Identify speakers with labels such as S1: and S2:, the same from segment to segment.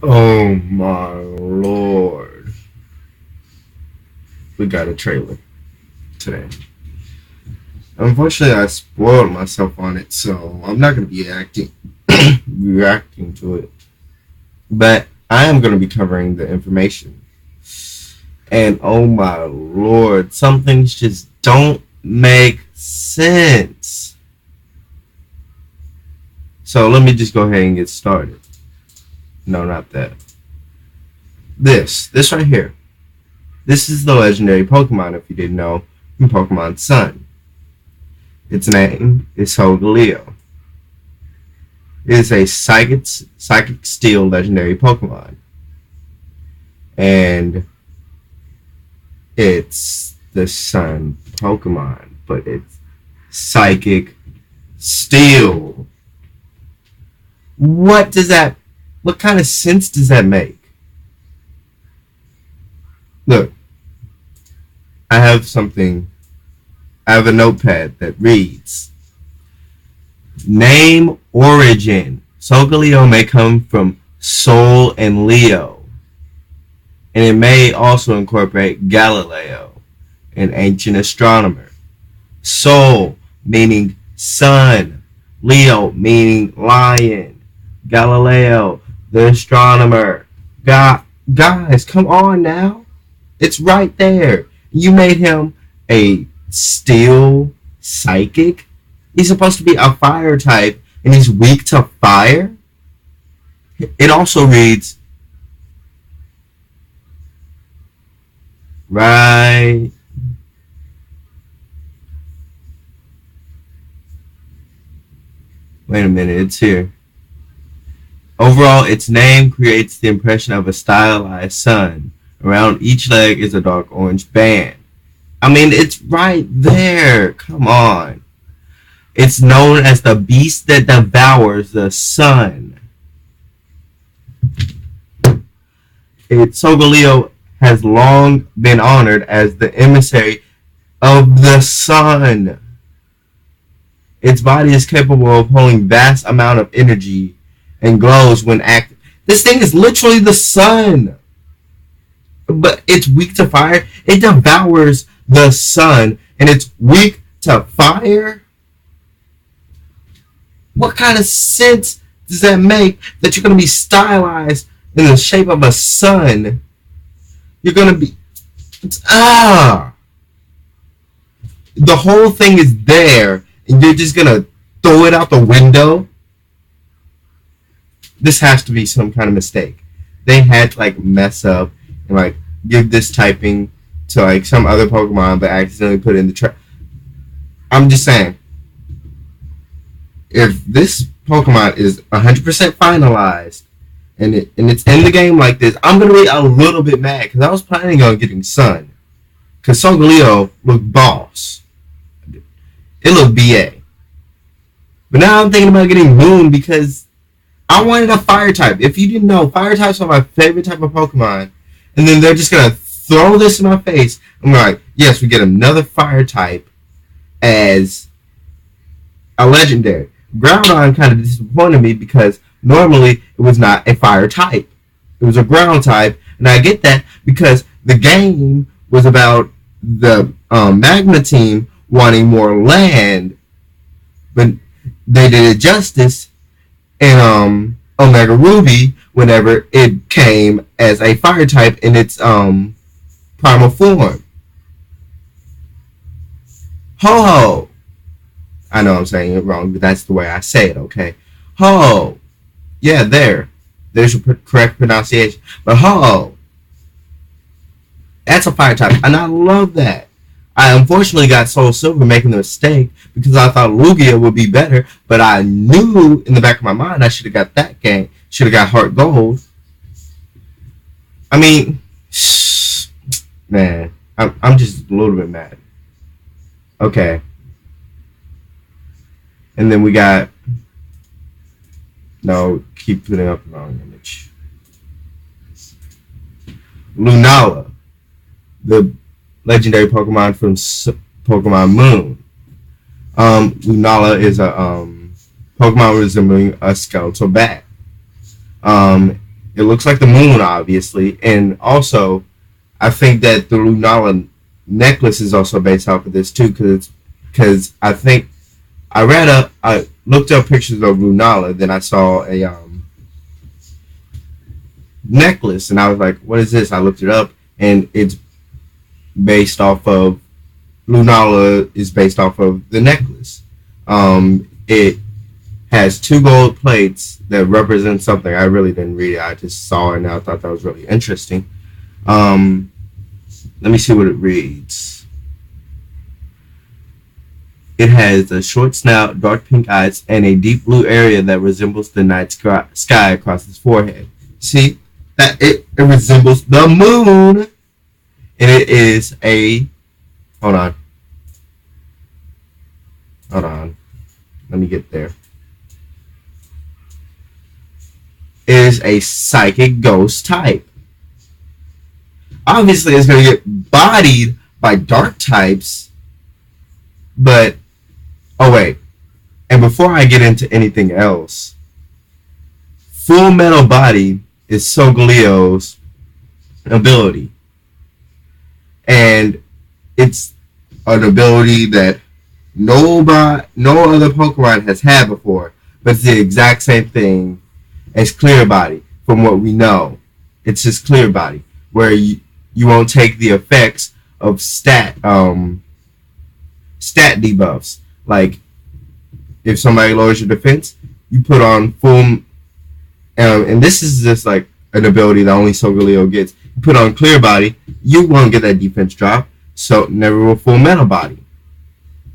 S1: Oh my lord. We got a trailer today. Unfortunately, I spoiled myself on it, so I'm not going to be reacting to it. But I am going to be covering the information. And oh my lord, some things just don't make sense. So let me just go ahead and get started. No, not that. This right here. This is the legendary Pokemon, if you didn't know, from Pokemon Sun. Its name is Solgaleo. It is a Psychic Steel legendary Pokemon. And it's the Sun Pokemon, but it's Psychic Steel. What kind of sense does that make? Look, I have a notepad that reads, name origin. Solgaleo may come from Sol and Leo, and it may also incorporate Galileo, an ancient astronomer. Sol meaning sun, Leo meaning lion, Galileo the astronomer. Guys, come on now. It's right there. You made him a steel psychic. He's supposed to be a fire type, and he's weak to fire. It also reads, right. Wait a minute, it's here. Overall, its name creates the impression of a stylized sun. Around each leg is a dark orange band. I mean, it's right there. Come on. It's known as the beast that devours the sun. Solgaleo has long been honored as the emissary of the sun. Its body is capable of holding vast amount of energy and glows when active. This thing is literally the sun. But it's weak to fire. It devours the sun, and it's weak to fire. What kind of sense does that make that you're going to be stylized in the shape of a sun? You're going to be... The whole thing is there, and you're just going to throw it out the window? This has to be some kind of mistake. They had to, mess up and, give this typing to, some other Pokemon, but accidentally put it in the I'm just saying, if this Pokemon is 100% finalized and it's in the game like this, I'm going to be a little bit mad because I was planning on getting Sun. Because Solgaleo looked boss. It looked BA. But now I'm thinking about getting Moon because I wanted a fire type. If you didn't know, fire types are my favorite type of Pokemon. And then they're just going to throw this in my face. I'm like, yes, we get another fire type as a legendary. Groudon kind of disappointed me because normally it was not a fire type. It was a ground type. And I get that because the game was about the Magma team wanting more land. But they did it justice in Omega Ruby whenever it came as a fire type in its primal form. Ho-ho! I know I'm saying it wrong, but that's the way I say it, okay? Ho! Yeah, there's your correct pronunciation. But ho! That's a fire type, and I love that. I unfortunately got Soul Silver making the mistake because I thought Lugia would be better, but I knew in the back of my mind I should have got that game. Should have got Heart Gold. I mean, man, I'm just a little bit mad. Okay. And then we got... No, keep putting up the wrong image. Lunala, the legendary Pokemon from Pokemon Moon. Lunala is a Pokemon resembling a skeletal bat. It looks like the moon, obviously, and also I think that the Lunala necklace is also based off of this too, because I think I looked up pictures of Lunala, then I saw a necklace, and I was like, "What is this?" I looked it up, and it's based off of Lunala is based off of the necklace. It has two gold plates that represent something. I really didn't read it. I just saw it, and I thought that was really interesting. Um, Let me see what it reads. It has a short snout, dark pink eyes, and a deep blue area that resembles the night sky across its forehead. See that it resembles the moon, and it is a hold on, hold on. Let me get there. It is a psychic ghost type. Obviously, it's going to get bodied by dark types, but oh wait. And before I get into anything else, Full Metal Body is Solgalio's ability. And it's an ability that no other Pokemon has had before, but it's the exact same thing as Clear Body from what we know. It's just Clear Body, where you won't take the effects of stat debuffs. Like if somebody lowers your defense, you put on full, and this is just like an ability that only Solgaleo gets. You put on Clear Body, you won't get that defense drop. So never will Full Metal Body.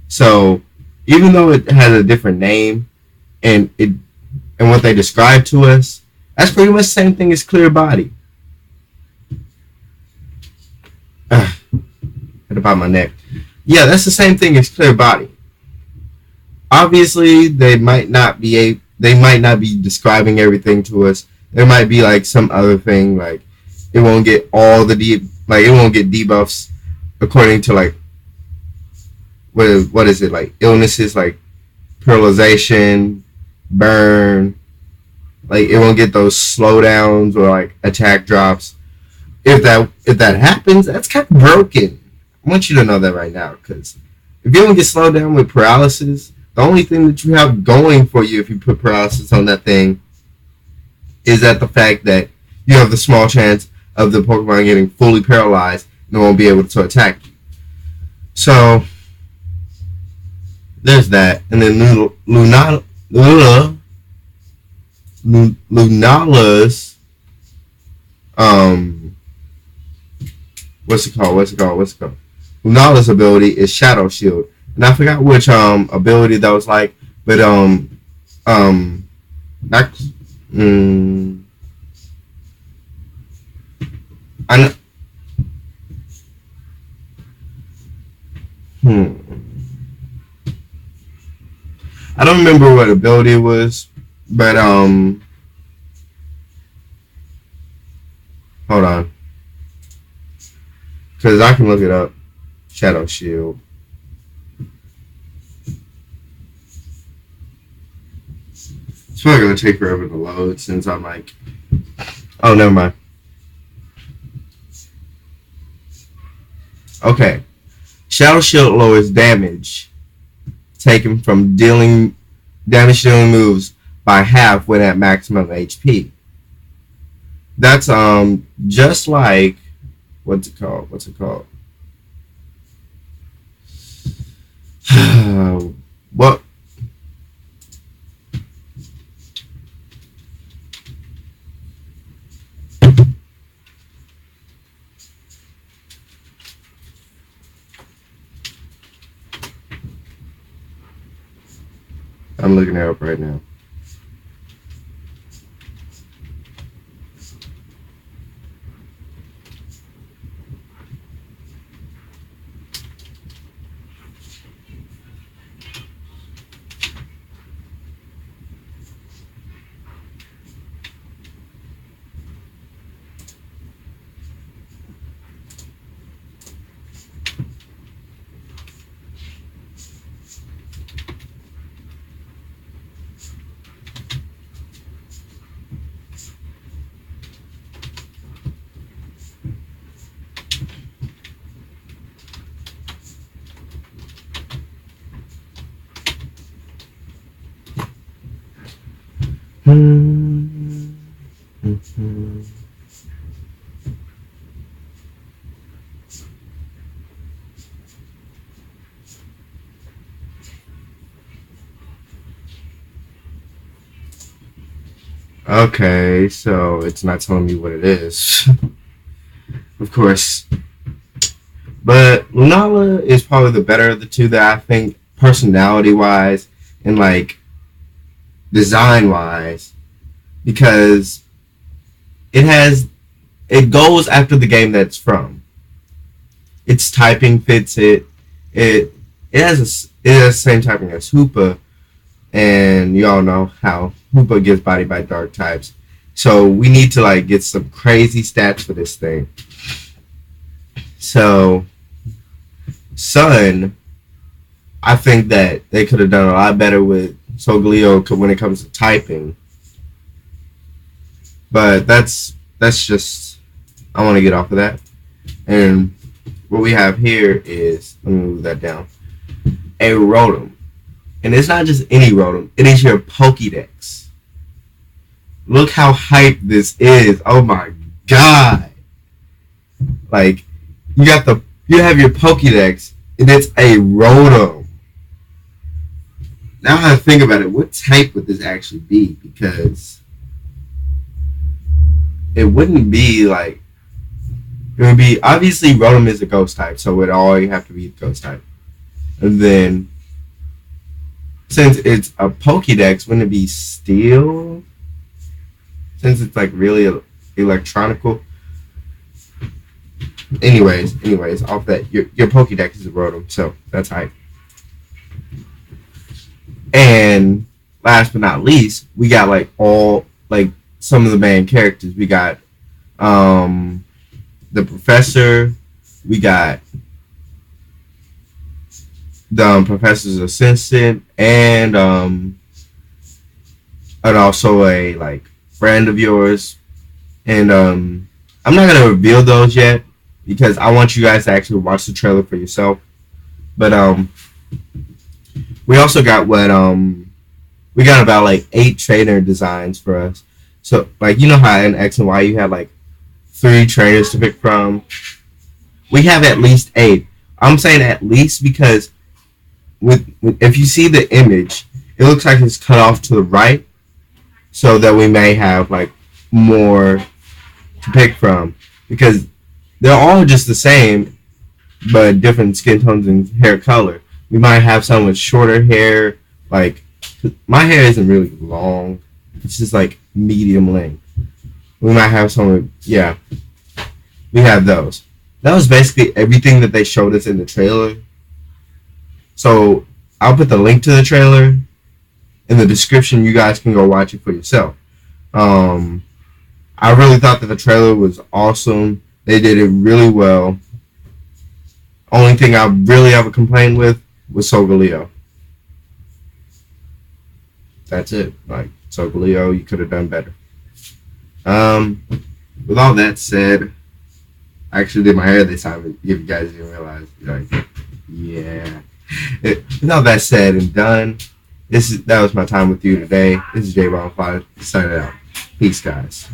S1: So even though it has a different name and what they describe to us, that's pretty much the same thing as Clear Body. Had about my neck. Yeah, that's the same thing as Clear Body. Obviously, they might not be describing everything to us. There might be like some other thing, like it won't get all the it won't get debuffs according to like what is it, like illnesses like paralyzation, burn, like it won't get those slowdowns or like attack drops. If that happens, that's kind of broken. I want you to know that right now, because if you don't get slowed down with paralysis, the only thing that you have going for you if you put paralysis on that thing is that the fact that you have the small chance of the Pokemon getting fully paralyzed and won't be able to attack you. So there's that, and then Lunala's what's it called? Lunala's ability is Shadow Shield, and I forgot which ability that was like, but not I know, I don't remember what ability it was, but hold on, because I can look it up. Shadow Shield. It's probably gonna take forever to load since I'm like, oh, never mind. Okay, Shadow Shield lowers damage taken from damage dealing moves by half when at maximum HP. That's just like what's it called? What? I'm looking it up right now. Okay, so it's not telling me what it is. Of course. But Lunala is probably the better of the two that I think personality wise and like design wise because it goes after the game that's from. Its typing fits it. It has the same typing as Hoopa, and you all know how Hoopa gets bodied by dark types. So we need to like get some crazy stats for this thing. So Sun, I think that they could have done a lot better with Solgaleo when it comes to typing. But that's just I want to get off of that. And what we have here is, let me move that down, a Rotom. And it's not just any Rotom, it is your POKEDEX. Look how hyped this is. Oh my god. Like, you have your POKEDEX, and it's a Rotom. Now I think about it, what type would this actually be? Because it wouldn't be like, it would be, obviously Rotom is a ghost type, so it would always have to be a ghost type. And then, since it's a Pokédex, wouldn't it be Steel? Since it's like really electronical. Anyways, off that, your Pokédex is a Rotom, so that's hype. And last but not least, we got like some of the main characters. We got the professor, we got the professor's assistant, and also a like friend of yours. And I'm not gonna reveal those yet because I want you guys to actually watch the trailer for yourself. But we also got we got about like 8 trainer designs for us. So like, you know how in X and Y you had like 3 trainers to pick from? We have at least 8. I'm saying at least because if you see the image, it looks like it's cut off to the right, so that we may have like more to pick from, because they're all just the same but different skin tones and hair color. We might have some with shorter hair, like my hair isn't really long, it's just like medium length. We might have some with, yeah, we have those. That was basically everything that they showed us in the trailer. So I'll put the link to the trailer in the description. You guys can go watch it for yourself. I really thought that the trailer was awesome. They did it really well. Only thing I really have a complaint with was Solgaleo. That's it. Like, Solgaleo, you could have done better. With all that said, I actually did my hair this time, if you guys didn't realize. Like, yeah. With all that said and done, that was my time with you today. This is J-Ball 5 signing out. Peace, guys.